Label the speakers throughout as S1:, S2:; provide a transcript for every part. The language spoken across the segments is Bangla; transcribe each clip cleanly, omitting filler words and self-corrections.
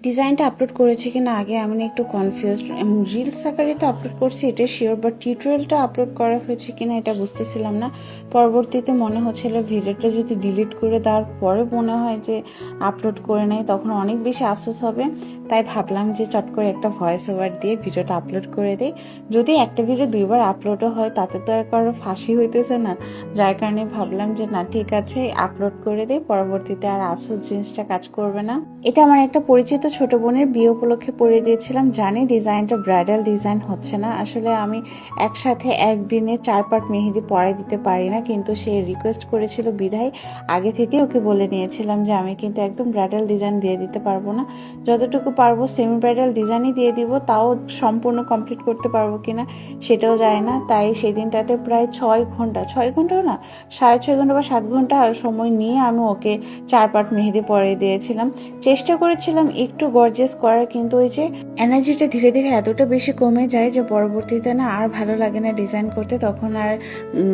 S1: ডিজাইনটা আপলোড করেছি কিনা আগে আমি না একটু কনফিউজড। রিলস আকারে তো আপলোড করছি এটা শিওর, বাট টিউটোরিয়ালটা আপলোড করা হয়েছে কিনা এটা বুঝতেছিলাম না। পরবর্তীতে মনে হচ্ছিল ভিডিওটা যদি ডিলিট করে দেওয়ার পরে মনে হয় যে আপলোড করে নেয় তখন অনেক বেশি আফসোস হবে। তাই ভাবলাম যে চট করে একটা ভয়েস ওভার দিয়ে ভিডিওটা আপলোড করে দিই। যদি একটা ভিডিও দুইবার আপলোডও হয় তাতে তো আর কারো ফাঁসি হইতেছে না, যার কারণে ভাবলাম যে না ঠিক আছে আপলোড করে দিই, পরবর্তীতে আর আফসোস জিনিসটা কাজ করবে না। এটা আমার একটা পরিচিত ছোট বোনের বিয়ে উপলক্ষে পরিয়ে দিয়েছিলাম। জানি ডিজাইনটা ব্রাইডাল ডিজাইন হচ্ছে না, আসলে আমি একসাথে একদিনে 4 পার্ট মেহেদি পরাই দিতে পারি না, কিন্তু সে রিকোয়েস্ট করেছিল বিধায় আগে থেকে ওকে বলে নিয়েছিলাম যে আমি কিন্তু একদম ব্রাইডাল ডিজাইন দিয়ে দিতে পারবো না, যতটুকু পারবো সেমি ব্রাইডাল ডিজাইনই দিয়ে দিব, তাও সম্পূর্ণ কমপ্লিট করতে পারবো কিনা সেটাও যায় না। তাই সেদিনটাতে প্রায় 6 ঘন্টাও না, 6.5 ঘন্টা বা 7 ঘন্টা সময় নিয়ে আমি ওকে 4 পার্ট মেহেদি পরিয়ে দিয়েছিলাম। চেষ্টা করেছিলাম একটু গর্জিয়াস করার, কিন্তু ওই যে এনার্জিটা ধীরে ধীরে এতটা বেশি কমে যায় যে পরবর্তীতে না আর ভালো লাগে না ডিজাইন করতে, তখন আর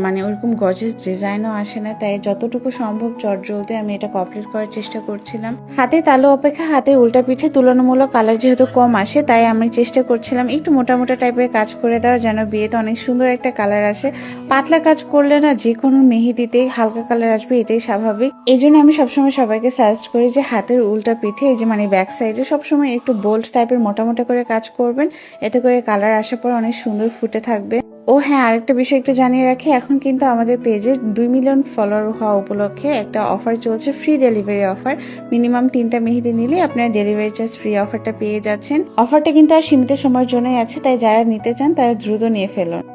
S1: মানে ওরকম গর্জিয়াস ডিজাইনও আসে না। তাই যতটুকু সম্ভব চটজলদি আমি এটা কমপ্লিট করার চেষ্টা করছিলাম। হাতে তালু অপেক্ষা হাতে উল্টা পিঠে তুলনামূলক কালার যেহেতু কম আসে, তাই আমি চেষ্টা করছিলাম একটু মোটা মোটা টাইপের কাজ করে দেওয়া, যেন বিয়েতে অনেক সুন্দর একটা কালার আসে। পাতলা কাজ করলে না যে কোনো মেহেদিতেই হালকা কালার আসবে, এটাই স্বাভাবিক। এই জন্য আমি সবসময় সবাইকে সাজেস্ট করি যে হাতের উল্টা পিঠে এই যে মানে ব্যাক সাইডে সবসময় একটু বোল্ড টাইপের মোটা মোটা করে কাজ করবেন, এতে করে কালার আসার পর অনেক সুন্দর ফুটে থাকবে। ও হ্যাঁ, আরেকটা বিষয় একটু জানিয়ে রাখি, এখন কিন্তু আমাদের পেজে 2 মিলিয়ন ফলোয়ার হওয়া উপলক্ষে একটা অফার চলছে, ফ্রি ডেলিভারি অফার। মিনিমাম 3টা মেহেদি নিলে আপনার ডেলিভারি চার্জ ফ্রি অফারটা পেয়ে যাচ্ছেন। অফারটা কিন্তু আর সীমিত সময়ের জন্যই আছে, তাই যারা নিতে চান তারা দ্রুত নিয়ে ফেলুন।